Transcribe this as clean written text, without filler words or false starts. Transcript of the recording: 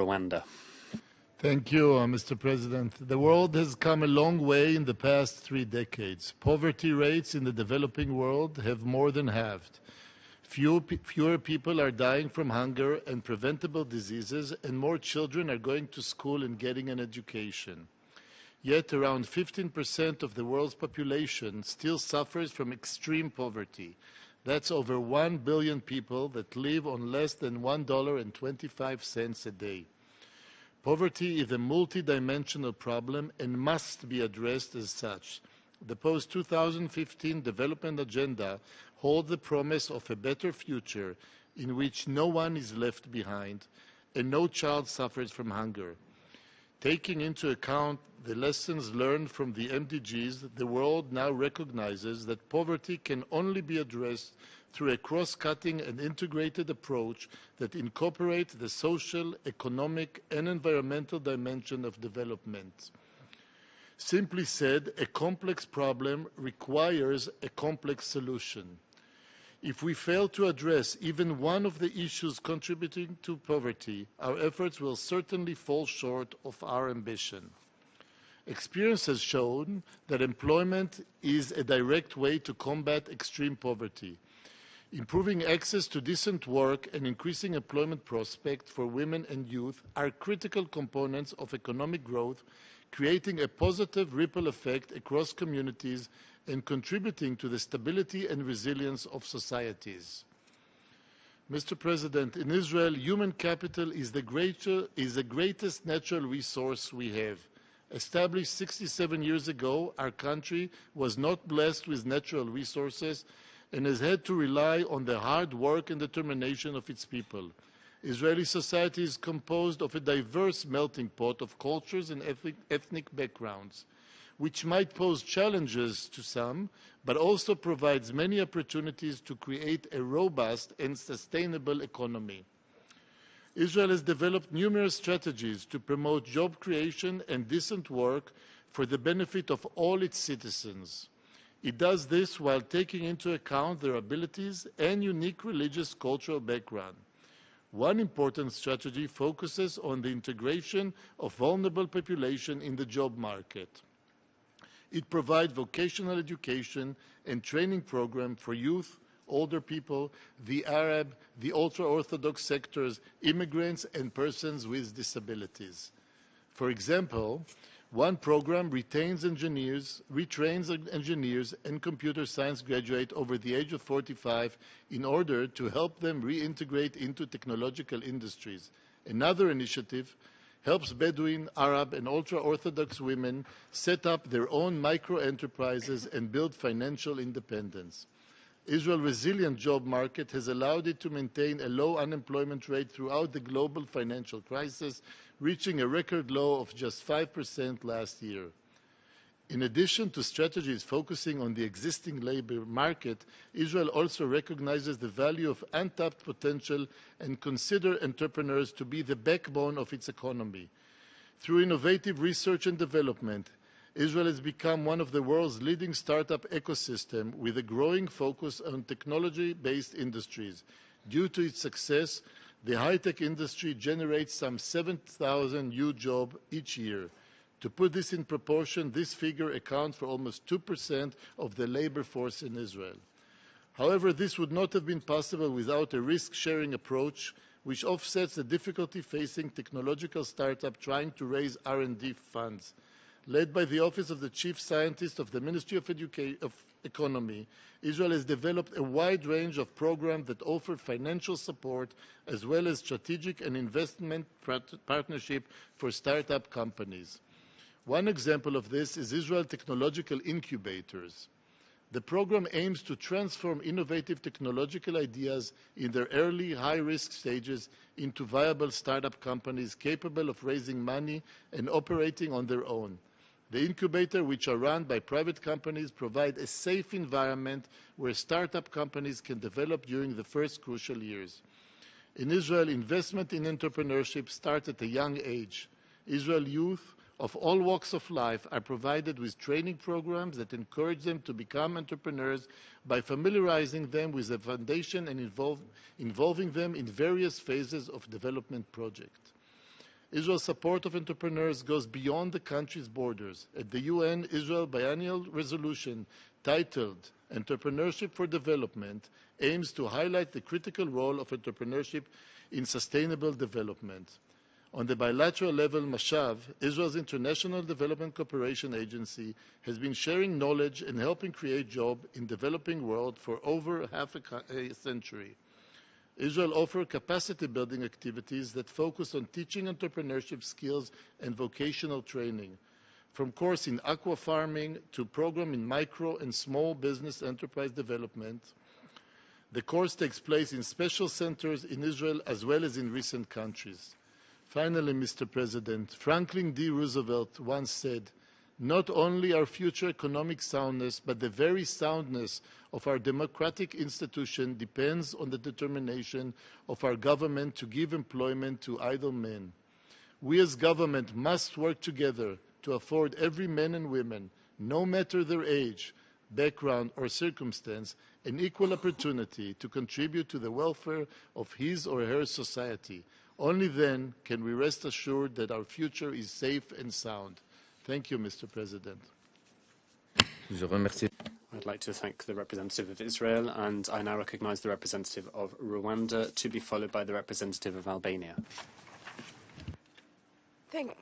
Rwanda. Thank you, Mr. President. The world has come a long way in the past 3 decades. Poverty rates in the developing world have more than halved. Fewer people are dying from hunger and preventable diseases, and more children are going to school and getting an education. Yet around 15% of the world's population still suffers from extreme poverty. That's over 1 billion people that live on less than $1.25 a day. Poverty is a multidimensional problem and must be addressed as such. The post-2015 development agenda holds the promise of a better future in which no one is left behind and no child suffers from hunger. Taking into account the lessons learned from the MDGs, the world now recognizes that poverty can only be addressed through a cross-cutting and integrated approach that incorporates the social, economic, and environmental dimension of development. Simply said, a complex problem requires a complex solution. If we fail to address even one of the issues contributing to poverty, our efforts will certainly fall short of our ambition. Experience has shown that employment is a direct way to combat extreme poverty. Improving access to decent work and increasing employment prospects for women and youth are critical components of economic growth, creating a positive ripple effect across communities and contributing to the stability and resilience of societies. Mr. President, in Israel, human capital is the greatest natural resource we have. Established 67 years ago, our country was not blessed with natural resources and has had to rely on the hard work and determination of its people. Israeli society is composed of a diverse melting pot of cultures and ethnic backgrounds, which might pose challenges to some, but also provides many opportunities to create a robust and sustainable economy. Israel has developed numerous strategies to promote job creation and decent work for the benefit of all its citizens. It does this while taking into account their abilities and unique religious cultural background. One important strategy focuses on the integration of vulnerable population in the job market. It provides vocational education and training programs for youth, older people, the Arab, the ultra-Orthodox sectors, immigrants, and persons with disabilities. For example, one program retrains engineers and computer science graduates over the age of 45 in order to help them reintegrate into technological industries. Another initiative helps Bedouin, Arab, and ultra-Orthodox women set up their own micro-enterprises and build financial independence. Israel's resilient job market has allowed it to maintain a low unemployment rate throughout the global financial crisis, reaching a record low of just 5% last year. In addition to strategies focusing on the existing labor market, Israel also recognizes the value of untapped potential and considers entrepreneurs to be the backbone of its economy. Through innovative research and development, Israel has become one of the world's leading startup ecosystems with a growing focus on technology-based industries. Due to its success, the high-tech industry generates some 7,000 new jobs each year. To put this in proportion, this figure accounts for almost 2% of the labor force in Israel. However, this would not have been possible without a risk-sharing approach, which offsets the difficulty facing technological startups trying to raise R&D funds. Led by the Office of the Chief Scientist of the Ministry of Economy, Israel has developed a wide range of programs that offer financial support as well as strategic and investment partnership for startup companies. One example of this is Israel Technological Incubators. The program aims to transform innovative technological ideas in their early, high-risk stages into viable startup companies capable of raising money and operating on their own. The incubator, which are run by private companies, provide a safe environment where startup companies can develop during the first crucial years. In Israel, investment in entrepreneurship starts at a young age. Israel youth of all walks of life are provided with training programs that encourage them to become entrepreneurs by familiarizing them with the foundation and involving them in various phases of development projects. Israel's support of entrepreneurs goes beyond the country's borders. At the UN Israel Biennial Resolution titled Entrepreneurship for Development aims to highlight the critical role of entrepreneurship in sustainable development. On the bilateral level, Mashav, Israel's International Development Cooperation Agency, has been sharing knowledge and helping create jobs in the developing world for over half a century. Israel offers capacity-building activities that focus on teaching entrepreneurship skills and vocational training, from course in aqua farming to program in micro and small business enterprise development. The course takes place in special centers in Israel as well as in recent countries. Finally, Mr. President, Franklin D. Roosevelt once said, "Not only our future economic soundness, but the very soundness of our democratic institution depends on the determination of our government to give employment to idle men. We as government must work together to afford every man and woman, no matter their age, background, or circumstance, an equal opportunity to contribute to the welfare of his or her society. Only then can we rest assured that our future is safe and sound." Thank you, Mr. President. I'd like to thank the representative of Israel, and I now recognize the representative of Rwanda, to be followed by the representative of Albania. Thank